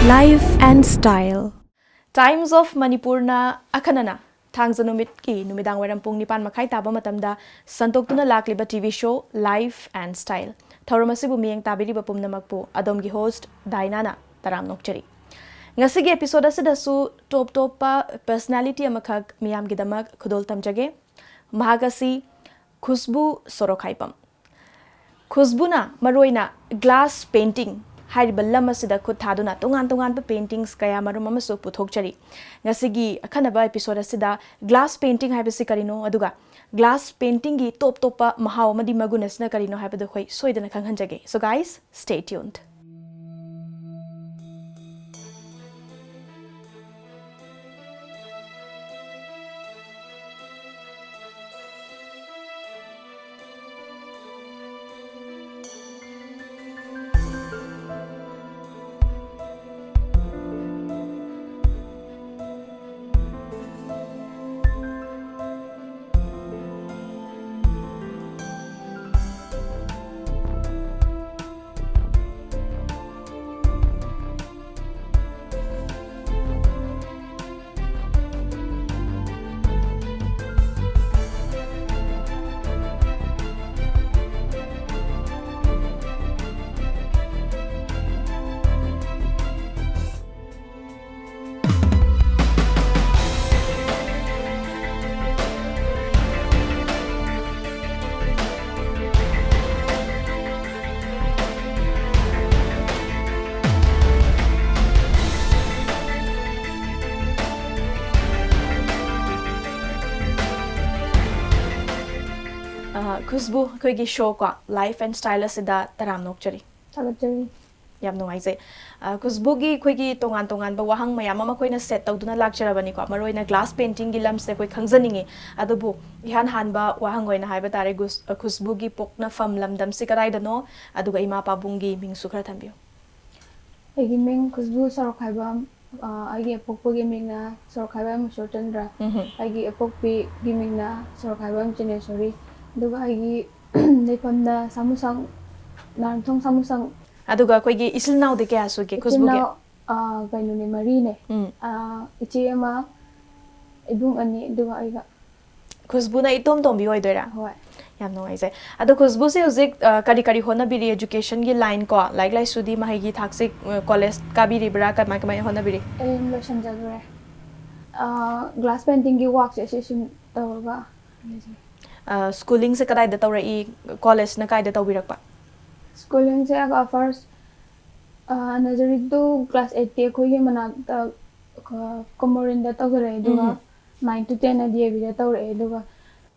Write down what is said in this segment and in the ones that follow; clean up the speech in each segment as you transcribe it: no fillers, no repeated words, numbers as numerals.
Life and Style. Times of Manipurna Akanana. Thangza numit ki numidang waram pung nipan makai taba matamda santoktuna lakliba TV show Life and Style. Thauramasibu miyeng tabiri ba pumnamakpo adomgi host DAINA na taram nokchari. Ngasigi episode asida top pa personality amakag miyam gidamak khudol tamjage. Mahagasi Khusbu Sorokhaibam. Khusbu na maroina glass painting. Hariba lam asida khut thaduna tongan pa paintings kaya marum amasu puthokchari ngasigi akhanaba episode asida glass painting haibasi karino aduga glass painting gi top pa mahaw amadi magunasna karino haibadu khoi soidana khanghanjage. So guys, stay tuned. Khusbu koigi show ko Life and Style asida taram nokchari. Tagachari. Yam nungaise. Khusbu gi koigi tongan ba wahang mayam ama koina set tawduna lakcharabani ko maroina glass painting gi lamse koi khangjaninge adubu ihan hanba wahang goina haiba tare Khusbu gi pokna fam lamdam se karai dano aduga ima pabungi ming sukhra thambiyo. Agi ming Khusbu Sorokhaibam. Agi epokpo gi mingna Sorokhaibam Shortendra. Agi epokpi gi mingna Sorokhaibam Chinesori. Duga agi nepamda samusang narthong samusang aduga koigi isil naw de kya su ge Khusbu ge kaino ne mari ne ichi ama ibung ani duga aiga Khusbu na itom bi oidora hoi yam nungaise adu Khusbu se uzik kari hona biri education gi line ko like sudi mahai gi thakse college ka biri bra ka mai hona biri lotion jagre glass painting gi work se sim tawga schooling se kadai da tawrai college na kai da tawbirakpa schooling se aga first nursery to class 8 te khoi mana komorin da tawre duga 9 to 10 adi bi da tawre duga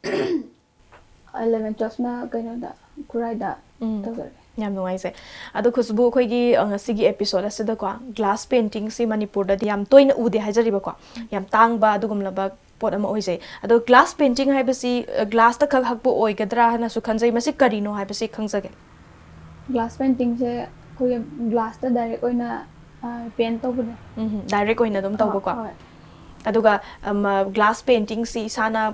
11 12 na kaino da kurai da tawre yam nungaise adu Khusbu khoi gi ngasigi episode asida ko glass painting si Manipur da yam toina ude hajariba ko yam tangba dugumlaba pot ama oise ado glass painting haibasi glass ta khak hakpo oigadra hana su khanjai masi karino haibasi khangjage glass painting se koi glass ta direct oina paint to bune direct oina dum tawbo ko aduga glass painting si sana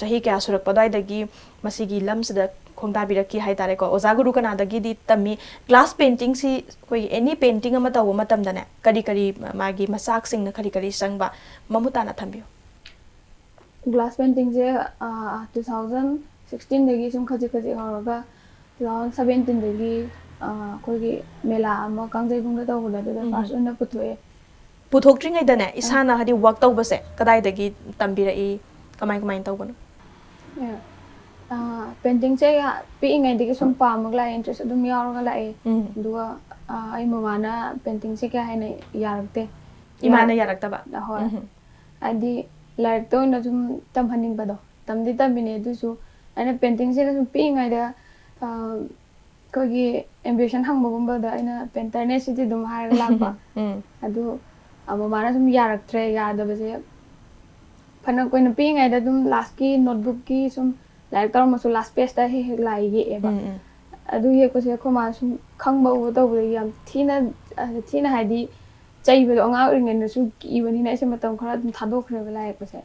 chahi kya surak padai dagi masigi lamsida khongda biraki hai tare ko oza guru kana dagi di tami glass painting si koi any painting ama tawo matam dane kari magi masak sing na kari sangba mamuta na thambiyo glass painting je 2016 dagi sum khaji horaga 2017 dagi koi gi mela ama kangjai bungda tawula da first una puthokri ngai dane isana hadi work tawbase kadai dagi tambira I kamai tawbano painting se pi ngai dagi sum pamagla interest adum yauraga lai duga ai mamana painting se kya haine yarakte imana yarakta ba da ho adi like to na sum tam haning ba do tamdi tamine du su ana painting se sum pi ngai da ko gi ambition hang mo gumba da ina painter ne city dum har lagba adu amo mara sum yarak tre ya da base phana ko na pi ngai da dum last ki notebook ki sum like tar mo su last page da he lai ye eba adu ye ko se ko ma sum khang ba u da bu yam thina haidi ꯆꯩꯕꯗꯣ ꯑꯉꯥꯡ ꯑꯣꯏꯔꯤꯉꯩꯗꯁꯨ ꯀꯤꯕꯅꯤꯅ ꯑꯩꯁꯦ ꯃꯇꯝ ꯈꯔ ꯑꯗꯨꯝ ꯊꯥꯗꯣꯛꯈ꯭ꯔꯦꯕ ꯂꯥꯏ ꯌꯦꯛꯄꯁꯦ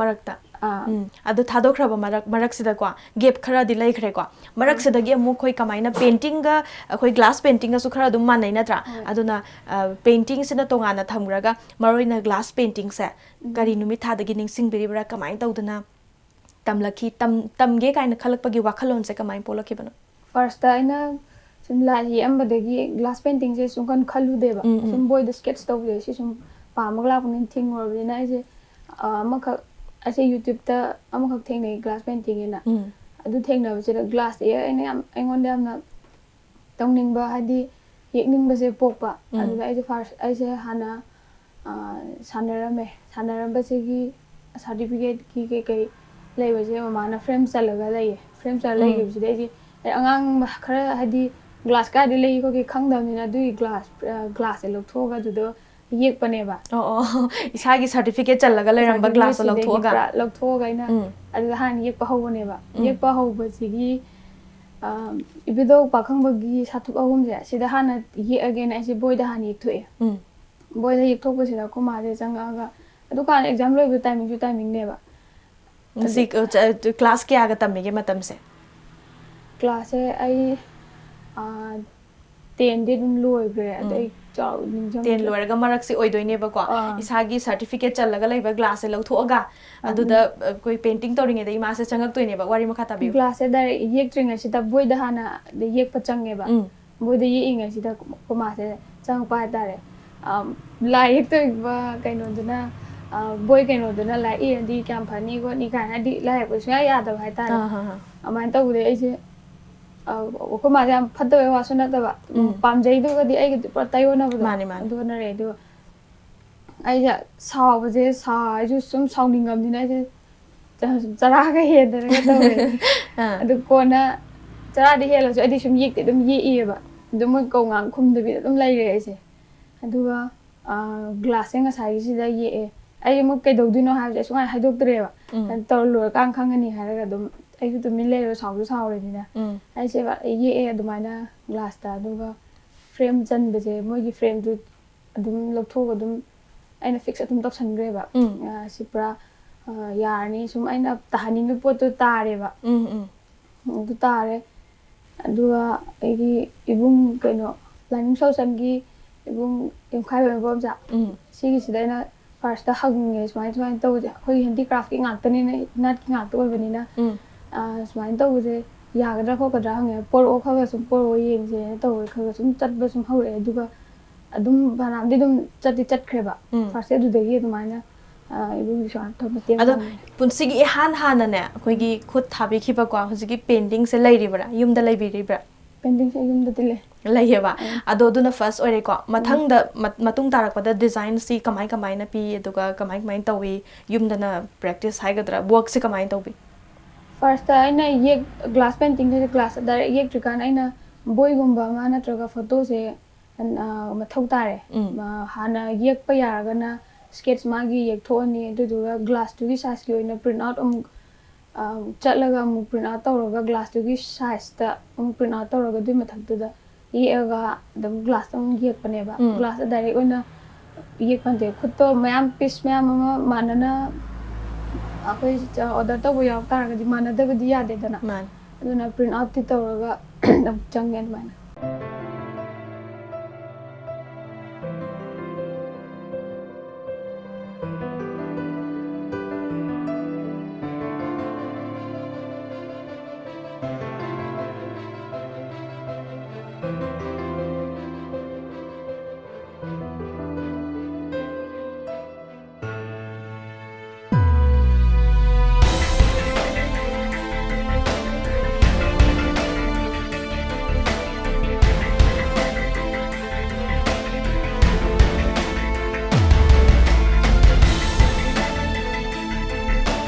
ꯃꯔꯛꯇ ꯑꯥ ꯑꯗꯨ ꯊꯥꯗꯣꯛꯈ꯭ꯔꯕ ꯃꯔꯛꯁꯤꯗꯀꯣ gap ꯈꯔꯗꯤ ꯂꯩꯈ꯭ꯔꯦꯀꯣ ꯃꯔꯛꯁꯤꯗꯒꯤ ꯑꯃꯨꯛ ꯑꯩꯈꯣꯏ ꯀꯃꯥꯏꯅ ꯄꯦꯟꯇꯤꯡꯒ ꯑꯩꯈꯣꯏ ꯒ꯭ꯂꯥꯁ ꯄꯦꯟꯇꯤꯡꯒꯁꯨ ꯈꯔ ꯑꯗꯨꯝ ꯃꯥꯟꯅꯩ ꯅꯠꯇ꯭ꯔꯥ ꯍꯣꯏ ꯑꯗꯨꯅ ꯄꯦꯟꯇꯤꯡꯁꯤꯅ ꯇꯣꯉꯥꯟꯅ ꯊꯝꯈ꯭ꯔꯒ ꯃꯔꯨꯑꯣꯏꯅ ꯒ꯭ꯂꯥꯁ ꯄꯦꯟꯇꯤꯡꯁꯦ ꯀꯔꯤ ꯅꯨꯃꯤꯠ ꯊꯥꯗꯒꯤ ꯅꯤꯡꯁꯤꯡꯕꯤꯔꯤꯕ꯭ꯔꯥ ꯀꯃꯥꯏꯅ ꯇꯧꯗꯅ ꯇꯝꯂꯛꯈꯤ ꯇꯝꯒꯦ ꯀꯥꯏꯅ ꯈꯜꯂꯛꯄꯒꯤ ꯋꯥꯈꯜꯂꯣꯟꯁꯦ ꯀꯃꯥꯏꯅ ꯄꯣꯛꯂꯛꯈꯤꯕꯅꯣ ꯐꯥꯔꯁꯇ ꯑꯩꯅ ꯁꯨꯝ ꯂꯥꯏ ꯌꯦꯛꯑꯝꯕꯗꯒꯤ ꯒ꯭ꯂꯥꯁ ꯄꯦꯟꯇꯤꯡꯁꯦ ꯁꯨꯝ ꯈꯜꯂꯨꯗꯦꯕ ꯁꯨꯝ ꯕꯣꯏꯗ ꯁ꯭ꯀꯦꯠꯁ ꯇꯧꯕꯁꯦ ꯁꯤ ꯁꯨꯝ ꯄꯥꯝꯃꯒ ꯂꯥꯛꯄꯅꯤꯅ ꯊꯦꯡꯅꯨꯔꯕꯅꯤꯅ ꯑꯩꯁꯦ ꯑꯃꯈꯛ ꯑꯩꯁꯦ ꯌꯨꯇ꯭ꯌꯨꯕꯇ ꯑꯃꯈꯛ ꯊꯦꯡꯅꯩ ꯒ꯭ꯂꯥꯁ ꯄꯦꯟꯇꯤꯡꯒꯤꯅ ꯑꯗꯨ ꯊꯦꯡꯅꯕꯁꯤꯗ ꯒ꯭ꯂꯥꯁꯇ ꯑꯩꯅ ꯑꯩꯉꯣꯟꯗ ꯌꯥꯝꯅ ꯇꯧꯅꯤꯡꯕ ꯍꯥꯏꯗꯤ ꯌꯦꯛꯅꯤꯡꯕꯁꯦ ꯄꯣꯛꯄ ꯑꯗꯨꯗ ꯑꯩꯁꯦ ꯐꯥꯔꯁ ꯑꯩꯁꯦ ꯍꯥꯟꯅ ꯁꯥꯟꯅꯔꯝꯕꯁꯤꯒꯤ ꯁꯥꯔꯇꯤꯐꯤꯀꯦꯠꯀꯤ ꯀꯩꯀꯩ ꯂꯩꯕꯁꯦ ꯃꯃꯥꯅ ꯐ꯭ꯔꯦꯝ ꯆꯜꯂꯒ ꯂꯩꯌꯦ ꯐ꯭ꯔꯦꯝ ꯆꯜꯂ ꯂꯩꯈꯤꯕꯁꯤꯗ ꯑꯩꯁꯦ ꯑꯉꯥꯡ ꯈꯔ ꯍꯥꯏꯗꯤ ꯒ꯭ꯂꯥꯁ ꯀꯥꯏꯗ ꯂꯩ ꯈꯣꯠꯀꯤ ꯈꯪꯗꯕꯅꯤꯅ ꯑꯗꯨꯒꯤ ꯒ꯭ꯂꯥꯁꯁꯦ ꯂꯧꯊꯣꯛꯑꯒ ꯑꯗꯨꯗ ꯌꯦꯛꯄꯅꯦꯕ ꯏꯁꯥꯒꯤ ꯁꯥꯔꯇꯤꯐꯤꯀꯦꯠ ꯆꯜꯂꯒ ꯂꯩꯔꯝꯕ ꯒ꯭ꯂꯥꯁꯇꯣ ꯁꯥꯔꯇꯤꯐꯤꯀꯦꯠꯁꯤꯗꯒꯤ ꯂꯧꯊꯣꯛꯑꯒ ꯄꯨꯔꯥ ꯂꯧꯊꯣꯛꯑꯒ ꯑꯩꯅ ꯑꯗꯨꯗ ꯍꯥꯟꯅ ꯌꯦꯛꯄ ꯍꯧꯕꯅꯦꯕ ꯌꯦꯛꯄ ꯍꯧꯕꯁꯤꯒꯤ ꯏꯕꯨꯙꯧ ꯄꯥꯈꯪꯕꯒꯤ ꯁꯥꯊꯨꯛ ꯑꯍꯨꯝꯁꯦ ꯁꯤꯗ ꯍꯥꯟꯅ ꯌꯦꯛꯑꯒꯦꯅ ꯑꯩꯁꯦ ꯕꯣꯏꯗ ꯍꯥꯟꯅ ꯌꯦꯛꯊꯣꯛꯑꯦ ꯕꯣꯏꯗ ꯌꯦꯛꯊꯣꯛꯄꯁꯤꯗ ꯑꯩꯈꯣꯏ ꯃꯥꯁꯦ ꯆꯪꯉꯛꯑꯒ ꯑꯗꯨꯀꯥꯟꯗ ꯑꯦꯛꯖꯥꯝ ꯂꯣꯏꯕ ꯇꯥꯏꯃꯤꯡꯁꯨ ꯇꯥꯏꯃꯤꯡꯅꯦꯕ ꯁꯤ ꯀ꯭ꯂꯥꯁ ꯀꯌꯥꯒ ꯇꯝꯃꯤꯒꯦ ꯃꯇꯝꯁꯦ ꯀ꯭ꯂꯥꯁꯁꯦ ꯑꯩ 10ꯗꯤ ꯑꯗꯨꯝ ꯂꯣꯏꯈ꯭ꯔꯦ ꯑꯗꯣ ꯑꯩ 10 ꯂꯣꯏꯔꯒ ꯃꯔꯛꯁꯤ ꯑꯣꯏꯗꯣꯏꯅꯦꯕꯀꯣ ꯏꯁꯥꯒꯤ ꯁꯥꯔꯇꯤꯐꯤꯀꯦꯠ ꯆꯜꯂꯒ ꯂꯩꯕ ꯒ꯭ꯂꯥꯁꯁꯦ ꯂꯧꯊꯣꯛꯑꯒ ꯑꯗꯨꯗ ꯑꯩꯈꯣꯏ ꯄꯦꯟꯇꯤꯡ ꯇꯧꯔꯤꯉꯩꯗ ꯏꯃꯥꯁꯦ ꯆꯪꯉꯛꯇꯣꯏꯅꯦꯕ ꯋꯥꯔꯤ ꯃꯈꯥ ꯇꯥꯕꯤꯌꯨ ꯒ꯭ꯂꯥꯁꯁꯦ ꯗꯥꯏꯔꯦꯛ ꯌꯦꯛꯇ꯭ꯔꯤꯉꯩꯁꯤꯗ ꯕꯣꯏꯗ ꯍꯥꯟꯅ ꯌꯦꯛꯄ ꯆꯪꯉꯦꯕ ꯕꯣꯏꯗ ꯌꯦꯛꯏꯉꯩꯁꯤꯗ ꯑꯩꯈꯣꯏ ꯃꯥꯁꯦ ꯆꯪꯉꯛꯄ ꯍꯥꯏꯇꯥꯔꯦ ꯂꯥꯏ ꯌꯦꯛꯇꯣꯏꯕ ꯀꯩꯅꯣꯗꯨꯅ ꯕꯣꯏ ꯀꯩꯅꯣꯗꯨꯅ ꯂꯥꯏ ꯏꯔꯗꯤ ꯀꯌꯥꯝ ꯐꯅꯤ ꯈꯣꯠꯅꯤ ꯀꯥꯏꯅ ꯍꯥꯏꯗꯤ ꯂꯥꯏ ꯌꯦꯛꯄ ꯁꯨꯡꯌꯥ ꯌꯥꯗꯕ ꯍꯥꯏꯇꯥꯔꯦ ꯑꯗꯨꯃꯥꯏꯅ ꯇꯧꯕꯗꯩ ꯑꯩꯁꯦ ꯑꯩꯈꯣꯏ ꯃꯥꯁꯦ ꯌꯥꯝ ꯐꯠꯇꯕꯩ ꯋꯥꯁꯨ ꯅꯠꯇꯕ ꯄꯥꯝꯖꯩꯗꯨꯒꯗꯤ ꯑꯩꯒꯗꯤ ꯄꯨꯔꯥ ꯇꯩꯌꯣꯟꯅꯕꯗꯣ ꯑꯗꯨ ꯍꯣꯠꯅꯔꯦ ꯑꯗꯨꯒ ꯑꯩꯁꯦ ꯁꯥꯎꯕꯁꯦ ꯑꯩꯁꯨ ꯁꯨꯝ ꯁꯥꯎꯅꯤꯡꯉꯕꯅꯤꯅ ꯑꯩꯁꯦ ꯆꯔꯥꯒ ꯍꯦꯟꯗꯅꯒ ꯇꯧꯔꯦ ꯑꯗꯨ ꯀꯣꯟꯅ ꯆꯔꯥꯗꯤ ꯍꯦꯜꯂꯁꯨ ꯑꯩꯗꯤ ꯁꯨꯝ ꯌꯦꯛꯇꯤ ꯑꯗꯨꯝ ꯌꯦꯛꯏꯑꯕ ꯑꯗꯨ ꯃꯣꯏ ꯀꯧꯉꯥꯡ ꯈꯨꯝꯗꯕꯤꯗ ꯑꯗꯨꯝ ꯂꯩꯔꯦ ꯑꯩꯁꯦ ꯑꯗꯨꯒ ꯒ꯭ꯂꯥꯁꯁꯦ ꯉꯁꯥꯏꯒꯤꯁꯤꯗ ꯌꯦꯛꯑꯦ ꯑꯩ ꯑꯃꯨꯛ ꯀꯩꯗꯧꯗꯣꯏꯅꯣ ꯍꯥꯏꯕꯁꯦ ꯁꯨꯡꯍꯥꯏ ꯍꯥꯏꯗꯣꯛꯇ꯭ꯔꯦꯕ ꯇꯧꯔ ꯂꯣꯏꯔꯀꯥꯟ ꯈꯪꯒꯅꯤ ꯍꯥꯏꯔꯒ ꯑꯗꯨꯝ ꯑꯩꯁꯨ ꯇꯨꯃꯤꯟ ꯂꯩꯔꯦꯕ ꯁꯥꯎꯁꯨ ꯁꯥꯎꯔꯦꯅꯤꯅ ꯑꯩꯁꯦ ꯌꯦꯛꯑꯦ ꯑꯗꯨꯃꯥꯏꯅ ꯒ꯭ꯂꯥꯁꯇ ꯑꯗꯨꯒ ꯐ꯭ꯔꯦꯝ ꯆꯟꯕꯁꯦ ꯃꯣꯏꯒꯤ ꯐ꯭ꯔꯦꯝꯗꯨ ꯑꯗꯨꯝ ꯂꯧꯊꯣꯛꯑꯒ ꯑꯗꯨꯝ ꯑꯩꯅ ꯐꯤꯛꯁ ꯑꯗꯨꯝ ꯇꯧꯁꯟꯈ꯭ꯔꯦꯕ ꯁꯤ ꯄꯨꯔꯥ ꯌꯥꯔꯅꯤ ꯁꯨꯝ ꯑꯩꯅ ꯇꯥꯍꯟꯅꯤꯡꯕ ꯄꯣꯠꯇꯣ ꯇꯥꯔꯦꯕ ꯑꯗꯨ ꯇꯥꯔꯦ ꯑꯗꯨꯒ ꯑꯩꯒꯤ ꯏꯕꯨꯡ ꯀꯩꯅꯣ ꯂꯥꯏꯅꯤꯡ ꯁꯣꯜꯁꯟꯒꯤ ꯏꯕꯨꯡ ꯌꯨꯝꯈꯥꯏꯕꯝꯆꯥ ꯁꯤꯒꯤꯁꯤꯗ ꯑꯩꯅ ꯐꯥꯔꯁꯇ ꯍꯪꯉꯦ ꯁꯨꯃꯥꯏꯅ ꯇꯧꯕꯁꯦ ꯑꯩꯈꯣꯏ ꯍꯦꯟꯗꯤꯀ꯭ꯔꯥꯐꯀꯤ ꯉꯥꯛꯇꯅꯤꯅ ꯅꯥꯠꯀꯤ ꯉꯥꯛꯇ ꯑꯣꯏꯕꯅꯤꯅ ꯁꯨꯃꯥꯏꯅ ꯇꯧꯕꯁꯦ ꯌꯥꯒꯗ꯭ꯔꯥ ꯈꯣꯠꯀꯗ꯭ꯔꯥ ꯍꯪꯉꯦ ꯄꯣꯔꯛꯑꯣ ꯈꯔ ꯁꯨꯝ ꯄꯣꯔꯛꯑꯣ ꯌꯦꯡꯁꯦꯅ ꯇꯧꯋꯦ ꯈꯔ ꯁꯨꯝ ꯆꯠꯄ ꯁꯨꯝ ꯍꯧꯔꯛꯑꯦ ꯑꯗꯨꯒ ꯑꯗꯨꯝ ꯐꯅꯌꯥꯝꯗꯤ ꯑꯗꯨꯝ ꯆꯠꯈ꯭ꯔꯦꯕ ꯐꯥꯔꯁꯇꯦ ꯑꯗꯨꯗꯒꯤ ꯑꯗꯨꯃꯥꯏꯅ ꯏꯕꯨꯡꯒꯤ ꯁꯨꯃꯥꯏꯅ ꯃꯇꯦꯡ ꯑꯗꯣ ꯄꯥꯡꯉꯦ ꯄꯨꯟꯁꯤꯒꯤ ꯏꯍꯥꯟ ꯍꯥꯟꯅꯅꯦ ꯑꯩꯈꯣꯏꯒꯤ ꯈꯨꯠ ꯊꯥꯕꯤꯈꯤꯕꯀꯣ ꯍꯧꯖꯤꯛꯀꯤ ꯄꯦꯟꯇꯤꯡꯁꯦ ꯂꯩꯔꯤꯕ꯭ꯔꯥ ꯌꯨꯝꯗ ꯂꯩꯕꯤꯔꯤꯕ꯭ꯔꯥ ꯄꯦꯟꯇꯤꯡꯁꯦ ꯌꯨꯝꯗꯗꯤ ꯂꯩꯌꯦꯕ ꯑꯗꯣ ꯑꯗꯨꯅ ꯐꯥꯔꯁ ꯑꯣꯏꯔꯦꯀꯣ ꯃꯊꯪꯗ ꯃꯇꯨꯡ ꯇꯥꯔꯛꯄꯗ ꯗꯤꯖꯥꯏꯟꯁꯤ ꯀꯃꯥꯏꯅ ꯄꯤ ꯑꯗꯨꯒ ꯀꯃꯥꯏꯅ ꯇꯧꯏ ꯌꯨꯝꯗꯅ ꯄ꯭ꯔꯦꯛꯇꯤꯁ ꯍꯥꯏꯒꯗ꯭ꯔꯥ ꯋꯥꯔꯛꯁꯤ ꯀꯃꯥꯏꯅ ꯇꯧꯕꯤ ꯐꯥꯔꯁꯇ ꯑꯩꯅ ꯒ꯭ꯂꯥꯁ ꯄꯦꯟꯇꯤꯡꯁꯦ ꯒ꯭ꯂꯥꯁꯇ ꯗꯥꯏꯔꯦꯛ ꯌꯦꯛꯇ꯭ꯔꯤꯀꯥꯟꯗ ꯑꯩꯅ ꯕꯣꯏꯒꯨꯝꯕ ꯑꯃ ꯅꯠꯇ꯭ꯔꯒ ꯐꯣꯇꯣꯁꯦ ꯃꯊꯧ ꯇꯥꯔꯦ ꯍꯥꯟꯅ ꯌꯦꯛꯄ ꯌꯥꯔꯒꯅ ꯁ꯭ꯀꯦꯠꯁ ꯃꯥꯒꯤ ꯌꯦꯛꯊꯣꯛꯑꯅꯤ ꯑꯗꯨꯗꯨꯒ ꯒ꯭ꯂꯥꯁꯇꯨꯒꯤ ꯁꯥꯏꯖꯀꯤ ꯑꯣꯏꯅ ꯄ꯭ꯔꯤꯟꯠ ꯑꯥꯎꯠ ꯑꯃꯨꯛ ꯆꯠꯂꯒ ꯑꯃꯨꯛ ꯄ꯭ꯔꯤꯟꯠ ꯑꯥꯎꯠ ꯇꯧꯔꯒ ꯒ꯭ꯂꯥꯁꯇꯨꯒꯤ ꯁꯥꯏꯖꯇ ꯑꯃꯨꯛ ꯄ꯭ꯔꯤꯟꯠ ꯑꯥꯎꯠ ꯇꯧꯔꯒ ꯑꯗꯨꯒꯤ ꯃꯊꯛꯇꯨꯗ ꯌꯦꯛꯑꯒ ꯑꯗꯨꯝ ꯒ꯭ꯂꯥꯁꯇ ꯑꯃꯨꯛ ꯌꯦꯛꯄꯅꯦꯕ ꯒ꯭ꯂꯥꯁꯇ ꯗꯥꯏꯔꯦꯛ ꯑꯣꯏꯅ ꯌꯦꯛꯄꯟꯗꯦ ꯈꯨꯠꯇꯣ ꯃꯌꯥꯝ ꯄꯤꯁ ꯃꯌꯥꯝ ꯑꯃ ꯃꯥꯟꯅꯅ ꯑꯩꯈꯣꯏ ꯑꯣꯔꯗꯔ ꯇꯧꯕ ꯌꯥꯎ ꯇꯥꯔꯒꯗꯤ ꯃꯥꯟꯅꯗꯕꯗꯤ ꯌꯥꯗꯦꯗꯅ ꯑꯗꯨꯅ ꯄ꯭ꯔꯤꯟꯠ ꯑꯥꯎꯠꯇꯤ ꯇꯧꯔꯒ ꯑꯃꯨꯛ ꯆꯪꯉꯦ ꯑꯗꯨꯃꯥꯏꯅ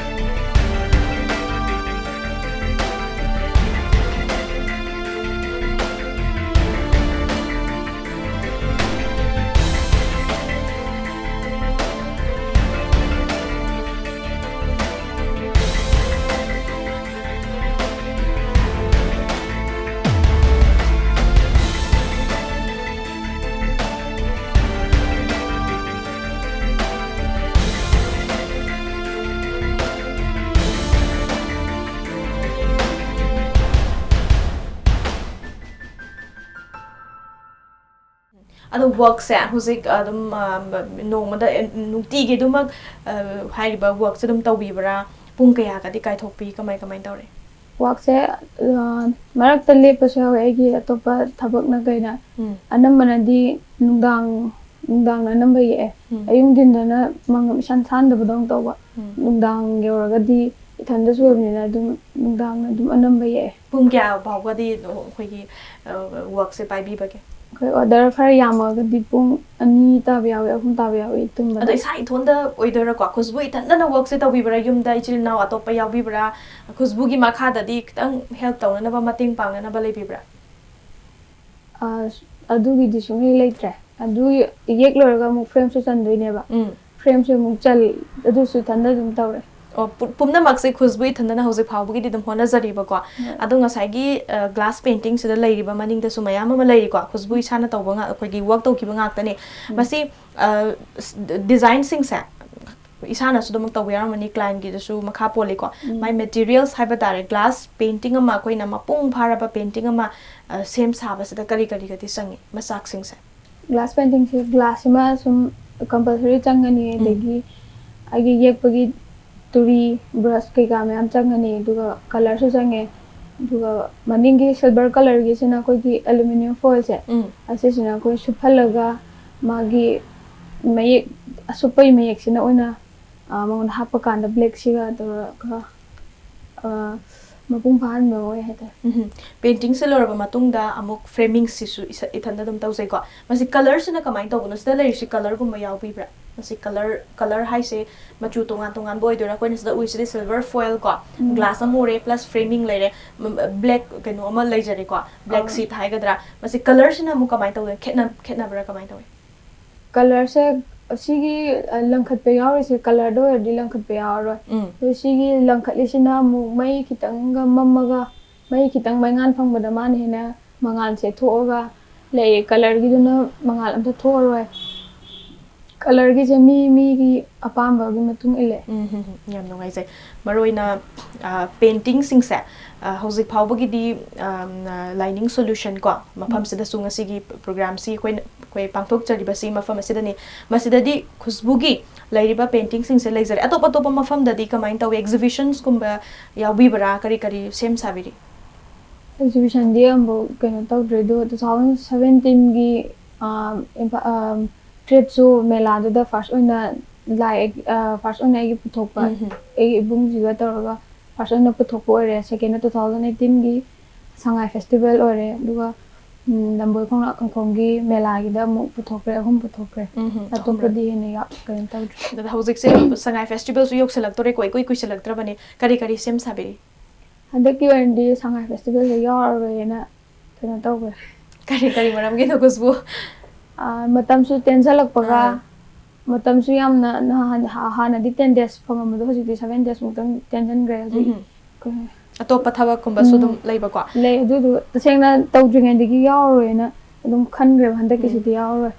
ꯑꯗꯣ ꯋꯥꯔꯛꯁꯦ ꯍꯧꯖꯤꯛ ꯑꯗꯨꯝ ꯅꯣꯡꯃꯗ ꯅꯨꯡꯇꯤꯒꯤ ꯑꯗꯨꯃꯛ ꯍꯥꯏꯔꯤꯕ ꯋꯥꯔꯛꯁꯦ ꯑꯗꯨꯝ ꯇꯧꯕꯤꯕ꯭ꯔꯥ ꯄꯨꯡ ꯀꯌꯥꯒꯗꯤ ꯀꯥꯏꯊꯣꯛꯄꯤ ꯀꯃꯥꯏ ꯇꯧꯔꯦ ꯋꯥꯛꯁꯦ ꯃꯔꯛꯇ ꯂꯦꯞꯄꯁꯨ ꯌꯥꯎꯋꯦ ꯑꯩꯒꯤ ꯑꯇꯣꯞꯄ ꯊꯕꯛꯅ ꯀꯩꯅ ꯑꯅꯝꯕꯅꯗꯤ ꯅꯨꯡꯗꯥꯡꯅ ꯑꯅꯝꯕ ꯌꯦꯛꯑꯦ ꯑꯌꯨꯛ ꯃꯉꯝ ꯏꯁꯥꯟ ꯁꯥꯟꯗꯕꯗꯧꯅ ꯇꯧꯕ ꯅꯨꯡꯗꯥꯡ ꯌꯧꯔꯒꯗꯤ ꯏꯊꯟꯗꯁꯨ ꯑꯣꯏꯕꯅꯤꯅ ꯑꯗꯨꯝ ꯅꯨꯡꯗꯥꯡꯅ ꯑꯗꯨꯝ ꯑꯅꯝꯕ ꯌꯦꯛꯑꯦ ꯄꯨꯡ ꯀꯌꯥ ꯐꯥꯎꯕꯗꯤ ꯑꯩꯈꯣꯏꯒꯤ ꯋꯥꯔꯛꯁꯦ ꯄꯥꯏꯕꯤꯕꯒꯦ ꯑꯩꯈꯣꯏ ꯑꯣꯔꯗꯔ ꯈꯔ ꯌꯥꯝꯃꯒꯗꯤ ꯄꯨꯡ 2 ꯇꯥꯕ ꯌꯥꯎꯋꯤ 3 ꯇꯥꯕ ꯌꯥꯎꯋꯤ ꯇꯨꯝꯕꯗ ꯑꯗꯣ ꯏꯁꯥ ꯏꯊꯣꯟꯗ ꯑꯣꯏꯗꯣꯏꯔꯥꯀꯣ ꯈꯨꯁꯕꯨ ꯏꯊꯟꯗꯅ ꯋꯥꯔꯛꯁꯦ ꯇꯧꯕꯤꯕ꯭ꯔꯥ ꯌꯨꯝꯗ ꯏꯆꯤꯜ ꯏꯅꯥꯎ ꯑꯇꯣꯞꯄ ꯌꯥꯎꯕꯤꯕ꯭ꯔꯥ ꯈꯨꯁꯕꯨꯒꯤ ꯃꯈꯥꯗꯗꯤ ꯈꯤꯇꯪ ꯍꯦꯜꯞ ꯇꯧꯅꯅꯕ ꯃꯇꯦꯡ ꯄꯥꯡꯅꯅꯕ ꯂꯩꯕꯤꯕ꯭ꯔꯥ ꯑꯗꯨꯒꯤꯗꯤ ꯁꯨꯡꯂꯩ ꯂꯩꯇ꯭ꯔꯦ ꯑꯗꯨ ꯌꯦꯛ ꯂꯣꯏꯔꯒ ꯑꯃꯨꯛ ꯐ꯭ꯔꯦꯝꯁꯨ ꯆꯟꯗꯣꯏꯅꯦꯕ ꯐ꯭ꯔꯦꯝꯁꯨ ꯑꯃꯨꯛ ꯑꯗꯨꯁꯨ ꯏꯊꯟꯗ ꯑꯗꯨꯝ ꯇꯧꯔꯦ ꯄꯨꯝꯅꯃꯛꯁꯦ ꯈꯨꯁꯕꯨ ꯏꯊꯟꯗꯅ ꯍꯧꯖꯤꯛ ꯐꯥꯎꯕꯒꯤꯗꯤ ꯑꯗꯨꯝ ꯍꯣꯠꯅꯖꯔꯤꯕꯀꯣ ꯑꯗꯣ ꯉꯁꯥꯏꯒꯤ ꯒ꯭ꯂꯥꯁ ꯄꯦꯟꯇꯤꯡꯁꯤꯗ ꯂꯩꯔꯤꯕ ꯃꯅꯤꯡꯗꯁꯨ ꯃꯌꯥꯝ ꯑꯃ ꯂꯩꯔꯤꯀꯣ ꯈꯨꯁꯕꯨ ꯏꯁꯥꯅ ꯇꯧꯕ ꯑꯩꯈꯣꯏꯒꯤ ꯋꯥꯔꯛ ꯇꯧꯈꯤꯕ ꯉꯥꯛꯇꯅꯦ ꯃꯁꯤ ꯗꯤꯖꯥꯏꯟꯁꯤꯡꯁꯦ ꯏꯁꯥꯅꯁꯨ ꯑꯗꯨꯝ ꯇꯧꯕ ꯌꯥꯎꯔꯝꯃꯅꯤ ꯀ꯭ꯂꯥꯏꯟꯒꯤꯗꯁꯨ ꯃꯈꯥ ꯄꯣꯜꯂꯤꯀꯣ ꯃꯥꯏ ꯃꯦꯇꯤꯔꯤꯌꯦꯜꯁ ꯍꯥꯏꯕ ꯇꯥꯔꯦ ꯒ꯭ꯂꯥꯁ ꯄꯦꯟꯇꯤꯡ ꯑꯃ ꯑꯩꯈꯣꯏꯅ ꯃꯄꯨꯡ ꯐꯥꯔꯕ ꯄꯦꯟꯇꯤꯡ ꯑꯃ ꯁꯦꯝ ꯁꯥꯕꯁꯤꯗ ꯀꯔꯤꯒꯗꯤ ꯆꯪꯉꯤ ꯃꯆꯥꯛꯁꯤꯡꯁꯦ ꯒ꯭ꯂꯥꯁ ꯄꯦꯟꯇꯤꯡꯁꯦ ꯒ꯭ꯂꯥꯁꯁꯤꯃ ꯁꯨꯝ ꯀꯝꯄꯜꯁꯔꯤ ꯆꯪꯒꯅꯤ ꯑꯗꯒꯤ ꯑꯩꯒꯤ ꯌꯦꯛꯄꯒꯤ ꯇꯨꯔꯤ ꯕ꯭ꯔꯁ ꯀꯩꯀꯥ ꯃꯌꯥꯝ ꯆꯪꯒꯅꯤ ꯑꯗꯨꯒ ꯀꯂꯔꯁꯨ ꯆꯪꯉꯦ ꯑꯗꯨꯒ ꯃꯅꯤꯡꯒꯤ ꯁꯤꯜꯚꯔ ꯀꯂꯔꯒꯤꯁꯤꯅ ꯑꯩꯈꯣꯏꯒꯤ ꯑꯦꯂꯨꯃꯤꯅꯤꯌꯝ ꯐꯣꯏꯜꯁꯦ ꯑꯁꯤꯁꯤꯅ ꯑꯩꯈꯣꯏ ꯁꯨꯞꯍꯜꯂꯒ ꯃꯥꯒꯤ ꯃꯌꯦꯛ ꯑꯁꯨꯞꯄꯒꯤ ꯃꯌꯦꯛꯁꯤꯅ ꯑꯣꯏꯅ ꯃꯉꯣꯟꯗ ꯍꯥꯞꯄ ꯀꯥꯟꯗ ꯕ꯭ꯂꯦꯛꯁꯤꯒ ꯇꯧꯔꯒ ꯃꯄꯨꯡ ꯐꯥꯍꯟꯕ ꯑꯣꯏ ꯍꯥꯏꯇꯥꯔꯦ ꯄꯦꯟꯇꯤꯡꯁꯦ ꯂꯣꯏꯔꯕ ꯃꯇꯨꯡꯗ ꯑꯃꯨꯛ ꯐ꯭ꯔꯦꯃꯤꯡꯁꯤꯁꯨ ꯏꯊꯟꯗ ꯑꯗꯨꯝ ꯇꯧꯖꯩꯀꯣ ꯃꯁꯤ ꯀꯂꯔꯁꯤꯅ ꯀꯃꯥꯏꯅ ꯇꯧꯕꯅꯣ ꯁꯤꯗ ꯂꯩꯔꯤꯁꯤ ꯀꯂꯔꯒꯨꯝꯕ ꯌꯥꯎꯕꯤꯕ꯭ꯔꯥ ꯃꯁꯤ ꯀꯂꯔ ꯍꯥꯏꯁꯦ ꯃꯆꯨ ꯇꯣꯉꯥꯟꯕ ꯑꯣꯏꯗꯣꯏꯔꯥ ꯑꯩꯈꯣꯏꯅ ꯁꯤꯗ ꯎꯏꯁꯤꯗꯤ ꯁꯤꯜꯚꯔ ꯐꯣꯏꯜ ꯀꯣ ꯒ꯭ꯂꯥꯁ ꯑꯃ ꯎꯔꯦ ꯄ꯭ꯂꯁ ꯐ꯭ꯔꯦꯃꯤꯡ ꯂꯩꯔꯦ ꯕ꯭ꯂꯦꯛ ꯀꯩꯅꯣ ꯑꯃ ꯂꯩꯖꯔꯦꯀꯣ ꯕ꯭ꯂꯦꯛ ꯁꯤꯠ ꯍꯥꯏꯒꯗ꯭ꯔꯥ ꯃꯁꯤ ꯀꯂꯔꯁꯤꯅ ꯑꯃꯨꯛ ꯀꯃꯥꯏꯅ ꯇꯧꯋꯦ ꯈꯦꯠꯅꯕ꯭ꯔꯥ ꯀꯃꯥꯏꯅ ꯇꯧꯋꯤ ꯀꯂꯔꯁꯦ ꯑꯁꯤꯒꯤ ꯂꯪꯈꯠꯄ ꯌꯥꯎꯔꯤꯁꯦ ꯀꯂꯔꯗ ꯑꯣꯏꯔꯗꯤ ꯂꯪꯈꯠꯄ ꯌꯥꯎꯔꯔꯣꯏ ꯑꯗꯣ ꯁꯤꯒꯤ ꯂꯪꯈꯠꯂꯤꯁꯤꯅ ꯑꯃꯨꯛ ꯃꯩ ꯈꯤꯇꯪꯒ ꯃꯝꯃꯒ ꯃꯩ ꯈꯤꯇꯪ ꯃꯩꯉꯥꯟ ꯐꯪꯕꯗ ꯃꯥꯅ ꯍꯦꯟꯅ ꯃꯉꯥꯜꯁꯦ ꯊꯣꯛꯑꯒ ꯂꯩꯌꯦ ꯀꯂꯔꯒꯤꯗꯨꯅ ꯃꯉꯥꯜ ꯑꯝꯇ ꯊꯣꯛꯑꯔꯣꯏ ꯀꯂꯔꯒꯤꯁꯦ ꯃꯤꯒꯤ ꯑꯄꯥꯝꯕꯒꯤ ꯃꯇꯨꯡ ꯏꯜꯂꯦ ꯌꯥꯝ ꯅꯨꯡꯉꯥꯏꯖꯩ ꯃꯔꯨꯑꯣꯏꯅ ꯄꯦꯟꯇꯤꯡꯁꯤꯡꯁꯦ ꯍꯧꯖꯤꯛ ꯐꯥꯎꯕꯒꯤꯗꯤ ꯂꯥꯏꯅꯤꯡ ꯁꯣꯂꯨꯁꯟ ꯀꯣ ꯃꯐꯝꯁꯤꯗꯁꯨ ꯉꯁꯤꯒꯤ ꯄ꯭ꯔꯣꯒ꯭ꯔꯥꯝꯁꯤ ꯑꯩꯈꯣꯏ ꯄꯥꯡꯊꯣꯛꯆꯔꯤꯕꯁꯤ ꯃꯐꯝ ꯑꯁꯤꯗꯅꯤ ꯃꯁꯤꯗꯗꯤ ꯈꯨꯁꯕꯨꯒꯤ ꯂꯩꯔꯤꯕ ꯄꯦꯟꯇꯤꯡꯁꯤꯡꯁꯦ ꯂꯩꯖꯔꯦ ꯑꯇꯣꯞꯄ ꯃꯐꯝꯗꯗꯤ ꯀꯃꯥꯏꯅ ꯇꯧꯋꯤ ꯑꯦꯛꯖꯤꯕꯤꯁꯟꯁꯀꯨꯝꯕ ꯌꯥꯎꯕꯤꯕ꯭ꯔꯥ ꯀꯔꯤ ꯁꯦꯝ ꯁꯥꯕꯤꯔꯤ ꯑꯦꯛꯖꯤꯕꯤꯁꯟꯗꯤ ꯑꯃꯨꯛ ꯀꯩꯅꯣ ꯇꯧꯗ꯭ꯔꯦ ꯑꯗꯣ 2017ꯒꯤ ꯇ꯭ꯔꯦꯠꯁꯨ ꯃꯦꯂꯥꯗꯨꯗ ꯐꯥꯔꯁ ꯑꯣꯏꯅ ꯐꯥꯔꯁ ꯑꯣꯏꯅ ꯑꯩꯒꯤ ꯄꯨꯊꯣꯛꯄ ꯑꯩꯒꯤ ꯏꯕꯨꯡꯁꯤꯒ ꯇꯧꯔꯒ ꯐꯥꯔꯁ ꯑꯣꯏꯅ ꯄꯨꯊꯣꯛꯄ ꯑꯣꯏꯔꯦ ꯁꯦꯀꯦꯟꯅ 2018ꯒꯤ ꯁꯉꯥꯏ ꯐꯦꯁꯇꯤꯚꯦꯜ ꯑꯣꯏꯔꯦ ꯑꯗꯨꯒ ꯂꯝꯕꯣꯏ ꯈꯣꯡꯅꯥꯡꯈꯣꯡꯒꯤ ꯃꯦꯂꯥꯒꯤꯗ ꯑꯃꯨꯛ ꯄꯨꯊꯣꯛꯈ꯭ꯔꯦ 3 ꯄꯨꯊꯣꯛꯈ꯭ꯔꯦ ꯑꯇꯣꯞꯄꯗꯤ ꯍꯦꯟꯅ ꯀꯩꯅꯣ ꯇꯧꯗ꯭ꯔꯦ ꯑꯗꯨꯗ ꯍꯧꯖꯤꯛꯁꯦ ꯁꯉꯥꯏ ꯐꯦꯁꯇꯤꯚꯦꯜꯁꯨ ꯌꯧꯁꯤꯜꯂꯛꯇꯣꯔꯦ ꯏꯀꯨꯏ ꯀꯨꯏꯁꯤꯜꯂꯛꯇ꯭ꯔꯕꯅꯤ ꯀꯔꯤ ꯁꯦꯝ ꯁꯥꯕꯤꯔꯤ ꯍꯟꯗꯛꯀꯤ ꯑꯣꯏꯅꯗꯤ ꯁꯉꯥꯏ ꯐꯦꯁꯇꯤꯚꯦꯜꯁꯦ ꯌꯥꯎꯔꯔꯣꯏꯅ ꯀꯩꯅꯣ ꯇꯧꯈ꯭ꯔꯦ ꯀꯔꯤ ꯃꯔꯝꯒꯤꯅꯣ ꯈꯨꯁꯕꯨ ꯃꯇꯝꯁꯨ ꯇꯦꯟꯁꯤꯜꯂꯛꯄꯒ ꯃꯇꯝꯁꯨ ꯌꯥꯝꯅ ꯍꯥꯟꯅꯗꯤ 10 days ꯐꯪꯉꯝꯕꯗꯣ ꯍꯧꯖꯤꯛꯇꯤ 7 days ꯃꯨꯛꯇꯪ ꯇꯦꯟꯁꯤꯟꯈ꯭ꯔꯦ ꯍꯧꯖꯤꯛ ꯑꯇꯣꯞꯄ ꯊꯕꯛꯀꯨꯝꯕꯁꯨ ꯑꯗꯨꯝ ꯂꯩꯕꯀꯣ ꯂꯩ ꯑꯗꯨꯗꯨ ꯇꯁꯦꯡꯅ ꯇꯧꯗ꯭ꯔꯤꯉꯩꯗꯒꯤ ꯌꯥꯎꯔꯔꯣꯏꯅ ꯑꯗꯨꯝ ꯈꯟꯈ꯭ꯔꯦꯕ ꯍꯟꯗꯛꯀꯤꯁꯤꯗꯤ ꯌꯥꯎꯔꯔꯣꯏ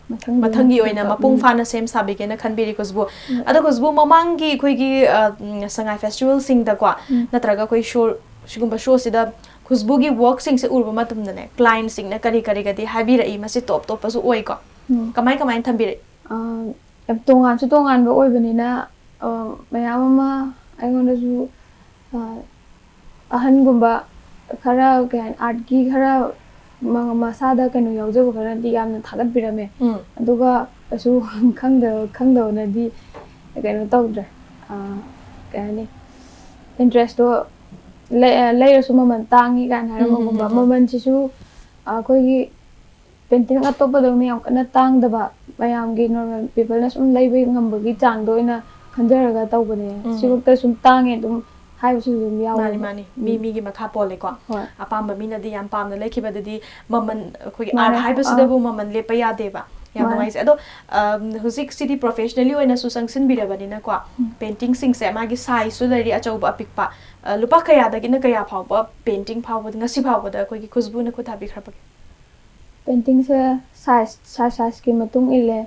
ꯃꯊꯪꯒꯤ ꯑꯣꯏꯅ ꯃꯄꯨꯡ ꯐꯥꯅ ꯁꯦꯝ ꯁꯥꯕꯤꯒꯦꯅ ꯈꯟꯕꯤꯔꯤ ꯈꯨꯁꯕꯨ ꯑꯗꯣ ꯈꯨꯁꯕꯨ ꯃꯃꯥꯡꯒꯤ ꯑꯩꯈꯣꯏꯒꯤ ꯁꯉꯥꯏ ꯐꯦꯁꯇꯤꯚꯦꯜꯁꯤꯡꯗꯀꯣ ꯅꯠꯇ꯭ꯔꯒ ꯑꯩꯈꯣꯏ ꯁꯤꯒꯨꯝꯕ ꯁꯣꯁꯤꯗ ꯈꯨꯁꯕꯨꯒꯤ ꯋꯥꯔꯛꯁꯤꯡꯁꯦ ꯎꯔꯕ ꯃꯇꯝꯗꯅꯦ ꯀ꯭ꯂꯥꯏꯟꯁꯤꯡꯅ ꯀꯔꯤꯒꯗꯤ ꯍꯥꯏꯕꯤꯔꯛꯏ ꯃꯁꯤ ꯇꯣꯞꯄꯁꯨ ꯑꯣꯏꯀꯣ ꯀꯃꯥꯏꯅ ꯊꯝꯕꯤꯔꯛꯏ ꯇꯣꯉꯥꯟꯁꯨ ꯇꯣꯉꯥꯟꯕ ꯑꯣꯏꯕꯅꯤꯅ ꯃꯌꯥꯝ ꯑꯃ ꯑꯩꯉꯣꯟꯗꯁꯨ ꯑꯍꯟꯒꯨꯝꯕ ꯈꯔ ꯀꯩ ꯍꯥꯏꯅꯤ ꯑꯥꯔꯠꯀꯤ ꯈꯔ ꯃꯁꯥꯗ ꯀꯩꯅꯣ ꯌꯥꯎꯖꯕ ꯈꯔꯗꯤ ꯌꯥꯝꯅ ꯊꯥꯒꯠꯄꯤꯔꯝꯃꯦ ꯑꯗꯨꯒ ꯀꯩꯁꯨ ꯈꯪꯗꯕꯅꯗꯤ ꯀꯩꯅꯣ ꯇꯧꯗ꯭ꯔꯦ ꯀꯩ ꯍꯥꯏꯅꯤ ꯏꯟꯇꯔꯦꯁꯇꯣ ꯂꯩꯔꯁꯨ ꯃꯃꯜ ꯇꯥꯡꯉꯤ ꯀꯥꯏꯅ ꯍꯥꯏꯔꯝꯕꯒꯨꯝꯕ ꯃꯃꯜꯁꯤꯁꯨ ꯑꯩꯈꯣꯏꯒꯤ ꯄꯦꯟꯇꯤꯡ ꯑꯇꯣꯞꯄꯗꯧꯅ ꯌꯥꯝ ꯀꯟꯅ ꯇꯥꯡꯗꯕ ꯃꯌꯥꯝꯒꯤ ꯅꯣꯔꯃꯦꯜ ꯄꯤꯄꯜꯅ ꯁꯨꯝ ꯂꯩꯕ ꯉꯝꯕꯒꯤ ꯆꯥꯡꯗ ꯑꯣꯏꯅ ꯈꯟꯖꯔꯒ ꯇꯧꯕꯅꯦ ꯁꯤꯐꯥꯎꯗ ꯁꯨꯝ ꯇꯥꯡꯉꯦ ꯑꯗꯨꯝ ꯍꯥꯏꯕꯁꯨ ꯑꯗꯨꯝ ꯌꯥꯎꯋꯦ ꯃꯥꯅꯤ ꯃꯤꯒꯤ ꯃꯈꯥ ꯄꯣꯜꯂꯦꯀꯣ ꯍꯣꯏ ꯑꯄꯥꯝꯕ ꯃꯤꯅꯗꯤ ꯌꯥꯝ ꯄꯥꯝꯅ ꯂꯩꯈꯤꯕꯗꯗꯤ ꯃꯃꯜ ꯑꯩꯈꯣꯏꯒꯤ ꯑꯥꯔꯠ ꯍꯥꯏꯕꯁꯤꯗꯕꯨ ꯃꯃꯜ ꯂꯦꯞꯄ ꯌꯥꯗꯦꯕ ꯌꯥꯝ ꯅꯨꯡꯉꯥꯏꯖꯩ ꯑꯗꯣ ꯍꯧꯖꯤꯛꯁꯤꯗꯤ ꯄ꯭ꯔꯣꯐꯦꯁꯅꯦꯜꯂꯤ ꯑꯣꯏꯅꯁꯨ ꯆꯪꯁꯤꯟꯕꯤꯔꯕꯅꯤꯅꯀꯣ ꯄꯦꯟꯇꯤꯡꯁꯤꯡꯁꯦ ꯃꯥꯒꯤ ꯁꯥꯏꯖꯁꯨ ꯂꯩꯔꯤ ꯑꯆꯧꯕ ꯑꯄꯤꯛꯄ ꯂꯨꯄꯥ ꯀꯌꯥꯗꯒꯤꯅ ꯀꯌꯥ ꯐꯥꯎꯕ ꯄꯦꯟꯇꯤꯡ ꯐꯥꯎꯕꯗ ꯉꯁꯤ ꯐꯥꯎꯕꯗ ꯑꯩꯈꯣꯏꯒꯤ ꯈꯨꯁꯕꯨꯅ ꯈꯨꯠ ꯊꯥꯕꯤꯈ꯭ꯔꯕꯒꯦ ꯄꯦꯟꯇꯤꯡꯁꯦ ꯁꯥꯏꯖꯀꯤ ꯃꯇꯨꯡ ꯏꯜꯂꯦ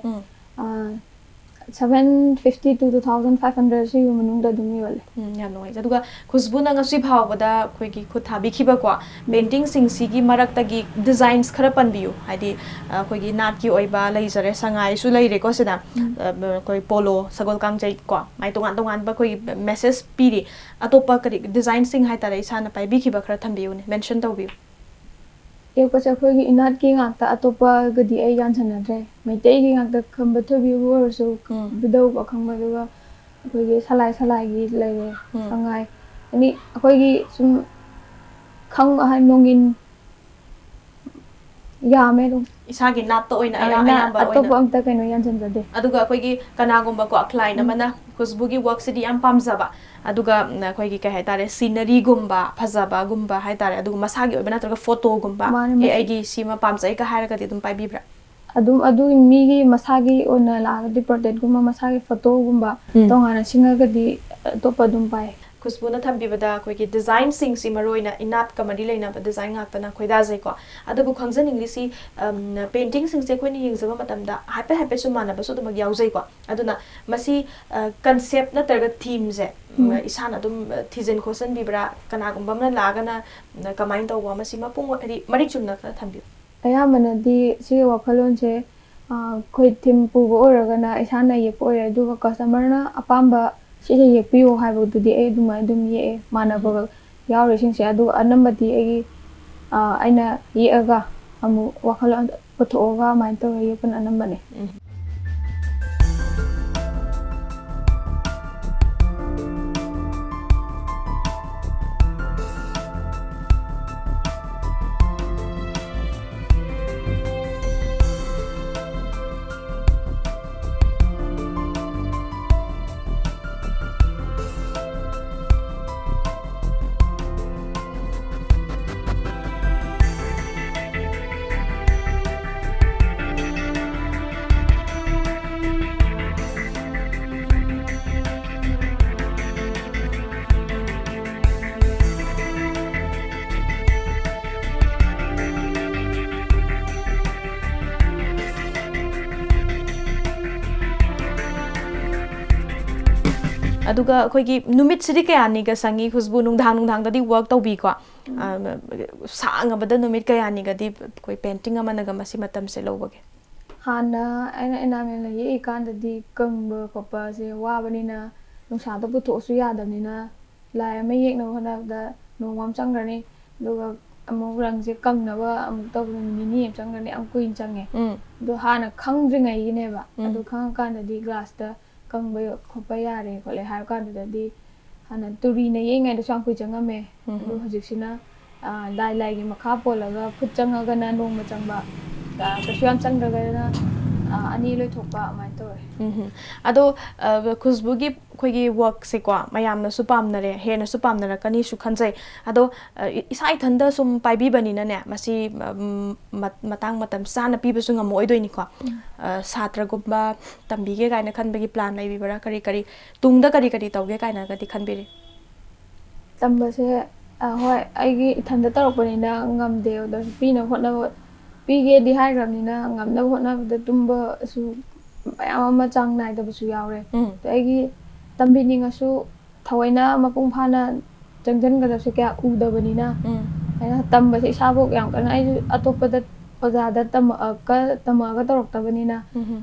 750 to 2,500 ꯁꯤꯒꯤ ꯃꯅꯨꯡꯗ ꯑꯗꯨꯝ ꯌꯣꯜꯂꯦ ꯌꯥꯝ ꯅꯨꯡꯉꯥꯏꯖꯩ ꯑꯗꯨꯒ ꯈꯨꯁꯕꯨꯅ ꯉꯁꯤ ꯐꯥꯎꯕꯗ ꯑꯩꯈꯣꯏꯒꯤ ꯈꯨꯠ ꯊꯥꯕꯤꯈꯤꯕꯀꯣ ꯄꯦꯟꯇꯤꯡꯁꯤꯡꯁꯤꯒꯤ ꯃꯔꯛꯇꯒꯤ ꯗꯤꯖꯥꯏꯟꯁ ꯈꯔ ꯄꯟꯕꯤꯌꯨ ꯍꯥꯏꯗꯤ ꯑꯩꯈꯣꯏꯒꯤ ꯅꯥꯠꯀꯤ ꯑꯣꯏꯕ ꯂꯩꯖꯔꯦ ꯁꯉꯥꯏꯁꯨ ꯂꯩꯔꯦꯀꯣ ꯁꯤꯗ ꯑꯩꯈꯣꯏ ꯄꯣꯂꯣ ꯁꯒꯣꯜ ꯀꯥꯡꯖꯩ ꯀꯣ ꯃꯥꯏ ꯇꯣꯉꯥꯟ ꯇꯣꯉꯥꯟꯕ ꯑꯩꯈꯣꯏꯒꯤ ꯃꯦꯁꯦꯖ ꯄꯤꯔꯤ ꯑꯇꯣꯞꯄ ꯀꯔꯤ ꯗꯤꯖꯥꯏꯟꯁꯤꯡ ꯍꯥꯏꯇꯥꯔꯦ ꯏꯁꯥꯅ ꯄꯥꯏꯕꯤꯈꯤꯕ ꯈꯔ ꯊꯝꯕꯤꯌꯨꯅꯦ ꯃꯦꯟꯁꯟ ꯇꯧꯕꯤꯌꯨ ꯌꯦꯛꯄꯁꯦ ꯑꯩꯈꯣꯏꯒꯤ ꯏꯅꯥꯠꯀꯤ ꯉꯥꯛꯇ ꯑꯇꯣꯞꯄꯒꯗꯤ ꯑꯩ ꯌꯥꯟꯁꯟꯅꯗ꯭ꯔꯦ ꯃꯩꯇꯩꯒꯤ ꯉꯥꯛꯇ ꯈꯝꯕ ꯊꯣꯏꯕꯤꯕꯨ ꯑꯣꯏꯔꯁꯨ ꯕꯤꯗꯧ ꯑꯈꯪꯕ ꯑꯗꯨꯒ ꯑꯩꯈꯣꯏꯒꯤ ꯁꯂꯥꯏꯒꯤ ꯂꯩꯔꯦ ꯁꯉꯥꯏ ꯑꯅꯤ ꯑꯩꯈꯣꯏꯒꯤ ꯁꯨꯝ ꯅꯣꯡꯏꯟ ꯌꯥꯝꯃꯦ ꯑꯗꯨꯝ ꯏꯁꯥꯒꯤ ꯅꯥꯠꯇ ꯑꯣꯏꯅ ꯑꯌꯥꯝꯕ ꯑꯣꯏꯅ ꯑꯇꯣꯞꯄ ꯑꯝꯇ ꯀꯩꯅꯣ ꯌꯥꯟꯁꯤꯟꯖꯗꯦ ꯑꯗꯨꯒ ꯑꯩꯈꯣꯏꯒꯤ ꯀꯅꯥꯒꯨꯝꯕ ꯀꯣ ꯀ꯭ꯂꯥꯏꯟ ꯑꯃꯅ ꯈꯨꯁꯕꯨꯒꯤ ꯋꯥꯔꯛꯁꯤꯗꯤ ꯌꯥꯝ ꯄꯥꯝꯖꯕ ꯑꯗꯨꯒ ꯑꯩꯈꯣꯏꯒꯤ ꯀꯩ ꯍꯥꯏꯇꯥꯔꯦ ꯁꯤꯅꯔꯤꯒꯨꯝꯕ ꯐꯖꯕꯒꯨꯝꯕ ꯍꯥꯏꯇꯥꯔꯦ ꯑꯗꯨꯒ ꯃꯁꯥꯒꯤ ꯑꯣꯏꯕ ꯅꯠꯇ꯭ꯔꯒ ꯐꯣꯇꯣꯒꯨꯝꯕ ꯑꯩꯒꯤ ꯁꯤꯃ ꯄꯥꯝꯖꯩꯒ ꯍꯥꯏꯔꯒꯗꯤ ꯑꯗꯨꯝ ꯄꯥꯏꯕꯤꯕ꯭ꯔꯥ ꯑꯗꯨꯝ ꯑꯗꯨꯒꯤ ꯃꯤꯒꯤ ꯃꯁꯥꯒꯤ ꯑꯣꯏꯅ ꯂꯥꯛꯑꯒꯗꯤ ꯄꯣꯔꯇ꯭ꯔꯦꯠꯀꯨꯝꯕ ꯃꯁꯥꯒꯤ ꯐꯣꯇꯣꯒꯨꯝꯕ ꯇꯣꯉꯥꯟꯅ ꯁꯤꯡꯉꯒꯗꯤ ꯑꯇꯣꯞꯄ ꯑꯗꯨꯝ ꯄꯥꯏ ꯈꯨꯁꯕꯨꯅ ꯊꯝꯕꯤꯕꯗ ꯑꯩꯈꯣꯏꯒꯤ ꯗꯤꯖꯥꯏꯟꯁꯤꯡꯁꯤ ꯃꯔꯨꯑꯣꯏꯅ ꯏꯅꯥꯠꯀ ꯃꯔꯤ ꯂꯩꯅꯕ ꯗꯤꯖꯥꯏꯟ ꯉꯥꯛꯇꯅ ꯈꯣꯏꯗꯥꯖꯩꯀꯣ ꯑꯗꯨꯕꯨ ꯈꯪꯖꯅꯤꯡꯂꯤꯁꯤ ꯄꯦꯟꯇꯤꯡꯁꯤꯡꯁꯦ ꯑꯩꯈꯣꯏꯅ ꯌꯦꯡꯖꯕ ꯃꯇꯝꯗ ꯍꯥꯏꯐꯦꯠꯁꯨ ꯃꯥꯟꯅꯕꯁꯨ ꯑꯗꯨꯃꯛ ꯌꯥꯎꯖꯩꯀꯣ ꯑꯗꯨꯅ ꯃꯁꯤ ꯀꯟꯁꯦꯞ ꯅꯠꯇ꯭ꯔꯒ ꯊꯤꯝꯁꯦ ꯏꯁꯥꯅ ꯑꯗꯨꯝ ꯊꯤꯖꯤꯟ ꯈꯣꯠꯆꯟꯕꯤꯕ꯭ꯔꯥ ꯀꯅꯥꯒꯨꯝꯕ ꯑꯃꯅ ꯂꯥꯛꯑꯒꯅ ꯀꯃꯥꯏꯅ ꯇꯧꯕ ꯃꯁꯤ ꯃꯄꯨꯡ ꯍꯥꯏꯗꯤ ꯃꯔꯤꯛ ꯆꯨꯝꯅ ꯈꯔ ꯊꯝꯕꯤꯌꯨ ꯑꯌꯥꯝꯕꯅꯗꯤ ꯁꯤꯒꯤ ꯋꯥꯈꯜꯂꯣꯟꯁꯦ ꯑꯩꯈꯣꯏ ꯊꯤꯝ ꯄꯨꯕ ꯑꯣꯏꯔꯒꯅ ꯏꯁꯥꯅ ꯌꯦꯛꯄ ꯑꯣꯏꯔꯦ ꯑꯗꯨꯒ ꯀꯁꯇꯃꯔꯅ ꯑꯄꯥꯝꯕ ꯁꯤꯁꯦ ꯌꯦꯛꯄꯤꯌꯣ ꯍꯥꯏꯕꯗꯨꯗꯤ ꯑꯩ ꯑꯗꯨꯃꯥꯏꯅ ꯑꯗꯨꯝ ꯌꯦꯛꯑꯦ ꯃꯥꯟꯅꯕ ꯌꯥꯎꯔꯤꯁꯤꯡꯁꯦ ꯑꯗꯨꯒ ꯑꯅꯝꯕꯗꯤ ꯑꯩꯅ ꯌꯦꯛꯑꯒ ꯑꯃꯨꯛ ꯋꯥꯈꯜꯂꯣꯟ ꯄꯨꯊꯣꯛꯑꯒ ꯑꯗꯨꯃꯥꯏꯅ ꯇꯧꯔꯒ ꯌꯦꯛꯄꯅ ꯑꯅꯝꯕꯅꯦ ꯑꯗꯨꯒ ꯑꯩꯈꯣꯏꯒꯤ ꯅꯨꯃꯤꯠꯁꯤꯗꯤ ꯀꯌꯥꯅꯤꯒ ꯁꯪꯉꯤ ꯈꯨꯁꯕꯨ ꯅꯨꯡꯗꯥꯡꯗꯗꯤ ꯋꯔꯛ ꯇꯧꯕꯤꯀꯣ ꯁꯥꯡꯉꯕꯗ ꯅꯨꯃꯤꯠ ꯀꯌꯥꯅꯤꯒꯗꯤ ꯑꯩꯈꯣꯏ ꯄꯦꯟꯇꯤꯡ ꯑꯃꯅꯒ ꯃꯁꯤ ꯃꯇꯝꯁꯦ ꯂꯧꯕꯒꯦ ꯍꯥꯟꯅ ꯑꯩꯅ ꯑꯦꯅꯥꯃꯦꯜꯅ ꯌꯦꯛꯏꯀꯥꯟꯗꯗꯤ ꯀꯪꯕ ꯈꯣꯠꯄꯁꯦ ꯋꯥꯕꯅꯤꯅ ꯅꯨꯡꯁꯥꯗ ꯄꯨꯊꯣꯛꯑꯁꯨ ꯌꯥꯗꯕꯅꯤꯅ ꯂꯥꯏ ꯑꯃ ꯌꯦꯛꯅꯕ ꯍꯣꯠꯅꯕꯗ ꯅꯣꯡꯃ ꯑꯃ ꯆꯪꯈ꯭ꯔꯅꯤ ꯑꯗꯨꯒ ꯑꯃꯨꯛ ꯔꯪꯁꯦ ꯀꯪꯅꯕ ꯑꯃꯨꯛ ꯇꯧꯕꯗ ꯅꯨꯃꯤꯠ ꯅꯤꯅꯤ ꯑꯃ ꯆꯪꯈ꯭ꯔꯅꯤ ꯌꯥꯝ ꯀꯨꯏꯅ ꯆꯪꯉꯦ ꯑꯗꯣ ꯍꯥꯟꯅ ꯈꯪꯗ꯭ꯔꯤꯉꯩꯒꯤꯅꯦꯕ ꯑꯗꯨ ꯈꯪꯉꯀꯥꯟꯗꯗꯤ ꯒ꯭ꯂꯥꯁꯇ ꯀꯪꯕ ꯈꯣꯠꯄ ꯌꯥꯔꯦ ꯈꯣꯠꯂꯦ ꯍꯥꯏꯕ ꯀꯥꯟꯗꯨꯗꯗꯤ ꯍꯥꯟꯅ ꯇꯨꯔꯤꯅ ꯌꯦꯛꯏꯉꯩꯗꯁꯨ ꯌꯥꯝ ꯀꯨꯏ ꯆꯪꯉꯝꯃꯦ ꯑꯗꯣ ꯍꯧꯖꯤꯛꯁꯤꯅ ꯂꯥꯏꯒꯤ ꯃꯈꯥ ꯄꯣꯜꯂꯒ ꯈꯨꯠ ꯆꯪꯉꯒꯅ ꯅꯣꯡꯃ ꯆꯪꯕ ꯀꯩꯁꯨ ꯌꯥꯝ ꯆꯪꯗ꯭ꯔꯒꯅ ꯑꯅꯤ ꯂꯣꯏꯊꯣꯛꯄ ꯑꯗꯨꯃꯥꯏꯅ ꯇꯧꯋꯦ ꯑꯗꯣ ꯈꯨꯁꯕꯨꯒꯤ ꯑꯩꯈꯣꯏꯒꯤ ꯋꯔꯛꯁꯦꯀꯣ ꯃꯌꯥꯝꯅꯁꯨ ꯄꯥꯝꯅꯔꯦ ꯍꯦꯟꯅꯁꯨ ꯄꯥꯝꯅꯔꯛꯀꯅꯤꯁꯨ ꯈꯟꯖꯩ ꯑꯗꯣ ꯏꯁꯥ ꯏꯊꯟꯗ ꯁꯨꯝ ꯄꯥꯏꯕꯤꯕꯅꯤꯅꯅꯦ ꯃꯁꯤ ꯃꯇꯥꯡ ꯃꯇꯝ ꯆꯥꯅ ꯄꯤꯕꯁꯨ ꯉꯝꯃꯛꯑꯣꯏꯗꯣꯏꯅꯤꯀꯣ ꯁꯥꯇ꯭ꯔꯒꯨꯝꯕ ꯇꯝꯕꯤꯒꯦ ꯀꯥꯏꯅ ꯈꯟꯕꯒꯤ ꯄ꯭ꯂꯥꯟ ꯂꯩꯕꯤꯕ꯭ꯔꯥ ꯀꯔꯤ ꯇꯨꯡꯗ ꯀꯔꯤ ꯇꯧꯒꯦ ꯀꯥꯏꯅꯒꯗꯤ ꯈꯟꯕꯤꯔꯤ ꯇꯝꯕꯁꯦ ꯍꯣꯏ ꯑꯩꯒꯤ ꯏꯊꯟꯗ ꯇꯧꯔꯛꯄꯅꯤꯅ ꯉꯝꯗꯦ ꯑꯗꯣ ꯄꯤꯅꯕ ꯍꯣꯠꯅꯕ ꯄꯤꯒꯦꯗꯤ ꯍꯥꯏꯈ꯭ꯔꯕꯅꯤ나 ꯉꯝꯅꯕ ꯍꯣꯠꯅꯕꯗ ꯇꯨꯝꯕꯁꯨ ꯃꯌꯥꯝ ꯑꯃ ꯆꯥꯡ ꯅꯥꯏꯗꯕꯁꯨ ꯌꯥꯎꯔꯦ ꯑꯗꯣ ꯑꯩꯒꯤ ꯇꯝꯕꯤꯅꯤꯡꯉꯁꯨ ꯊꯑꯣꯏꯅ ꯃꯄꯨꯡ ꯐꯥꯅ ꯆꯪꯁꯤꯟꯒꯗꯕꯁꯦ ꯀꯌꯥ ꯎꯗꯕꯅꯤꯅ ꯑꯩꯅ ꯇꯝꯕꯁꯦ ꯏꯁꯥꯐꯥꯎ ꯌꯥꯝ ꯀꯟꯅ ꯑꯩꯁꯨ ꯑꯇꯣꯞꯄꯗ ꯑꯣꯖꯥꯗ ꯇꯝꯃꯛꯑꯒ ꯇꯧꯔꯛꯇꯕꯅꯤꯅ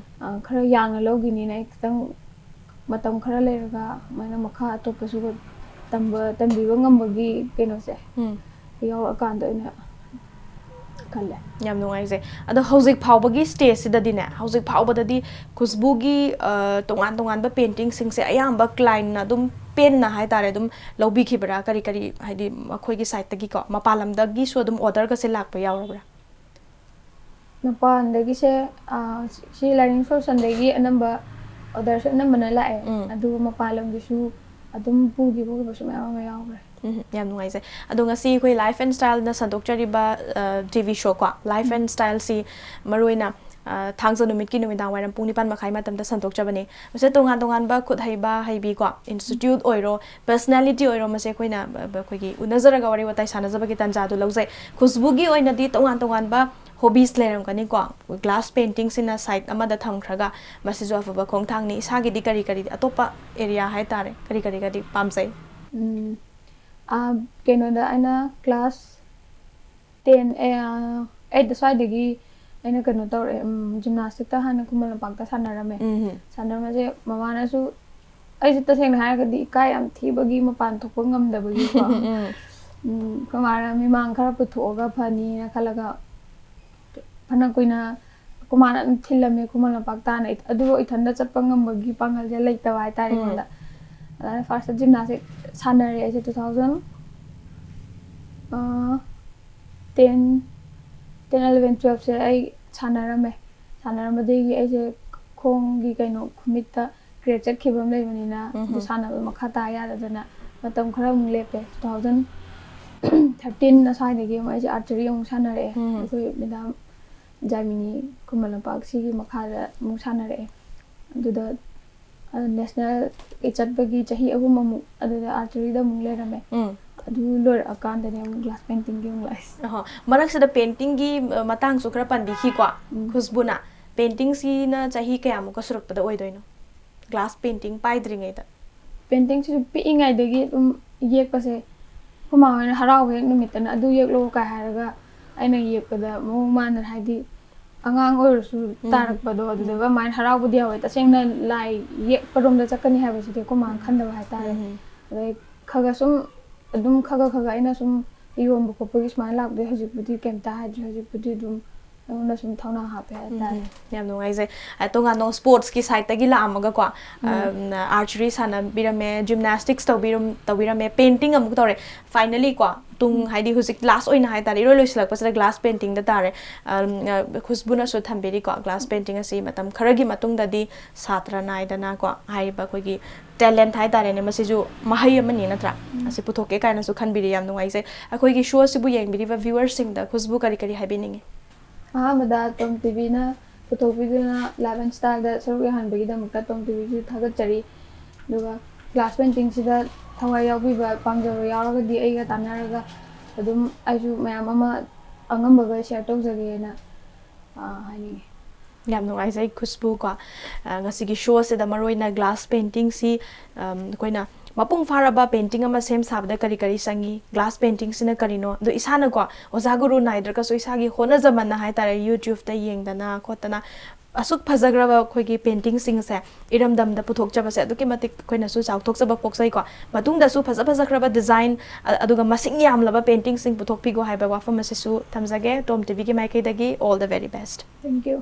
ꯈꯔ ꯌꯥꯡꯅ ꯂꯧꯈꯤꯅꯤꯅ ꯑꯩ ꯈꯤꯇꯪ ꯃꯇꯝ ꯈꯔ ꯂꯩꯔꯒ ꯑꯗꯨꯃꯥꯏꯅ ꯃꯈꯥ ꯑꯇꯣꯞꯄꯁꯨ ꯇꯝꯕꯤꯕ ꯉꯝꯕꯒꯤ ꯀꯩꯅꯣꯁꯦ ꯌꯥꯎꯔꯛꯑꯀꯥꯟꯗ ꯑꯣꯏꯅ ꯈꯜꯂꯦ ꯌꯥꯝ ꯅꯨꯡꯉꯥꯏꯖꯩ ꯑꯗꯣ ꯍꯧꯖꯤꯛ ꯐꯥꯎꯕꯒꯤ ꯁ꯭ꯇꯦꯖꯁꯤꯗꯗꯤꯅꯦ ꯍꯧꯖꯤꯛ ꯐꯥꯎꯕꯗꯗꯤ ꯈꯨꯁꯕꯨꯒꯤ ꯇꯣꯉꯥꯟ ꯇꯣꯉꯥꯟꯕ ꯄꯦꯟꯇꯤꯡꯁꯤꯡꯁꯦ ꯑꯌꯥꯝꯕ ꯀ꯭ꯂꯥꯏꯟꯅ ꯑꯗꯨꯝ ꯄꯦꯟꯅ ꯍꯥꯏꯇꯥꯔꯦ ꯑꯗꯨꯝ ꯂꯧꯕꯤꯈꯤꯕ꯭ꯔꯥ ꯀꯔꯤ ꯍꯥꯏꯗꯤ ꯃꯈꯣꯏꯒꯤ ꯁꯥꯏꯠꯇꯒꯤꯀꯣ ꯃꯄꯥꯟ ꯂꯝꯗꯒꯤꯁꯨ ꯑꯗꯨꯝ ꯑꯣꯔꯗꯔꯒꯁꯦ ꯂꯥꯛꯄ ꯌꯥꯎꯔꯕ꯭ꯔꯥ ꯃꯄꯥꯟꯗꯒꯤꯁꯦ ꯁꯤ ꯂꯥꯏꯅꯤꯡ ꯁꯣꯜꯁꯟꯗꯒꯤ ꯑꯅꯝꯕ ꯑꯣꯔꯗꯔꯁꯦ ꯑꯅꯝꯕꯅ ꯂꯥꯛꯑꯦ ꯑꯗꯨꯒ ꯃꯄꯥꯟ ꯂꯝꯒꯤꯁꯨ ꯑꯗꯨꯝ ꯄꯨꯈꯤꯕꯁꯨ ꯃꯌꯥꯝ ꯑꯃ ꯌꯥꯎꯈ꯭ꯔꯦ ꯌꯥꯝ ꯅꯨꯡꯉꯥꯏꯖꯩ ꯑꯗꯣ ꯉꯁꯤ ꯑꯩꯈꯣꯏ ꯂꯥꯏꯐ ꯑꯦꯟ ꯁ꯭ꯇꯥꯏꯜꯅ ꯁꯟꯗꯣꯛꯆꯔꯤꯕ ꯇꯤꯚꯤ ꯁꯣ ꯀꯣ ꯂꯥꯏꯐ ꯑꯦꯟ ꯁ꯭ꯇꯥꯏꯜꯁꯤ ꯃꯔꯨꯑꯣꯏꯅ ꯊꯥꯡꯖ ꯅꯨꯃꯤꯠꯀꯤ ꯅꯨꯃꯤꯗꯥꯡ ꯋꯥꯏꯔꯝ ꯄꯨꯡ 9:30 ꯃꯇꯝꯗ ꯁꯟꯗꯣꯛꯆꯕꯅꯤ ꯃꯁꯤ ꯇꯣꯉꯥꯟ ꯇꯣꯉꯥꯟꯕ ꯈꯨꯠ ꯍꯩꯕ ꯍꯩꯕꯤꯀꯣ ꯏꯟꯁꯇꯤꯇ꯭ꯌꯨꯠ ꯑꯣꯏꯔꯣ ꯄꯔꯁꯅꯦꯂꯤꯇꯤ ꯑꯣꯏꯔꯣ ꯃꯁꯤ ꯑꯩꯈꯣꯏꯅ ꯑꯩꯈꯣꯏꯒꯤ ꯎꯅꯖꯔꯒ ꯋꯥꯔꯤ ꯋꯥꯇꯥꯏ ꯁꯥꯟꯅꯖꯕꯒꯤ ꯇꯥꯟꯖꯥꯗꯨ ꯂꯧꯖꯩ ꯈꯨꯁꯕꯨꯒꯤ ꯑꯣꯏꯅꯗꯤ ꯇꯣꯉꯥꯟ ꯇꯣꯉꯥꯟꯕ hobbies leram kani ko glass painting sina site amada thamkhraga masijo afaba khongthangni isagi di kari kari atopa area hai tare kari pamsai keno da aina class 10 8 da sai degi aina keno tore gymnastic ta hana kumala pakta sanarame sanarame je mamana su ai ta seng ha ga di kai am thi bagi mapan thok ngam da bagi ko kamara mi mang khara putho ga phani na khalaga phana koina kumana thilame kumala pakta na adu ithanda chappa ngam bagi pangal je leita wai tare da first gymnastic sanare ai 2010 11 12 se ai sanarame sanarame ai je khong gi kaino khumita grade chat khibam lei banina du sanaba makha ta ya da na matam khara mung lepe 2013 na sai de game ai archery mung sanare koi midam jamini kumala pak si makha da mung sanare du da national chat bagi chahi ahum mu adu da archery da mung le rame adu lor akan da ne glass painting gi mung lais marak sa da painting gi matang su khara pandi khi kwa Khusbu na painting si na chahi kaya mu ka surak pada oi doino glass painting pai dringai da painting si pi ingai de gi yek pa se kuma na haraw he numit na adu yek lo ka haraga aina yek pa da mo man na haidi angang or su tarak pa do adu da man haraw bu dia ta seng na lai yek parom da chakani ha ba si de kuma khan da ha ta re khaga sum adum khaga aina sum yom bu ko pugis man lak de hajik budi kem ta hajik budi dum na sum thona ha pe ta yam no ai zai to nga no sports ki side ta gi la amaga kwa archery sana birame gymnastics to birame painting amuk tore finally kwa tung haidi husik last oina hai tare ro loislak pasara glass painting da tare Khusbu na so thamberi kwa glass painting asi matam kharagi matung da di satra nai dana kwa hai ba khoi gi talent hai tare ne masiju mahai amani natra asi puthoke kaina su khanbiri yam no ai zai akhoi gi show sibu yengbiri va viewers sing da Khusbu kari hai biningi Ahmada TOMTV na photography na live and style da saru han bagi da mukta TOMTV ju thagat chari duga glass painting sida thawai yawi ba pamjaro yaraga di ai ga tanaraga adum aiju mayam ama angam baga share tok jage na hani yam no ai zai Khusbu kwa ngasi gi show se da maroi na glass painting si koina mapung faraba painting ama sem sabda kari sangi glass painting sina karino do isana ko ozaguru naidra ka so isagi hona zamana hai tare YouTube ta yengdana khotana asuk phajagraba khoi gi painting sing se iram dam da puthok chaba se aduki matik koina su chau thok chaba poksai ko matung da su phajagraba design aduga masing yam laba painting sing puthok pi go hai ba wafam se su thamjage TOMTV ki mai kai dagi all the very best thank you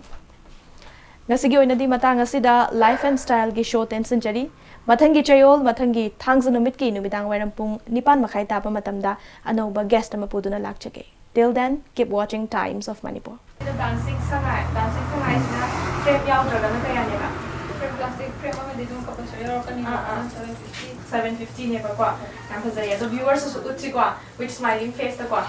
ngasigi oina di matang asida life and style gi show 10 century mathangi chayol mathangi thangjanumit ki numidang wairam pung 9:30 tapa matamda anoba guest ama puduna lakchage till then keep watching Times of Manipur the dancing sangai na frame yaw draga na kaya ne ba frame plastic frame ma de dum kapasya ro kani 750 ne ba kwa am phajaya the viewers su utsi kwa with smiling face ta kwa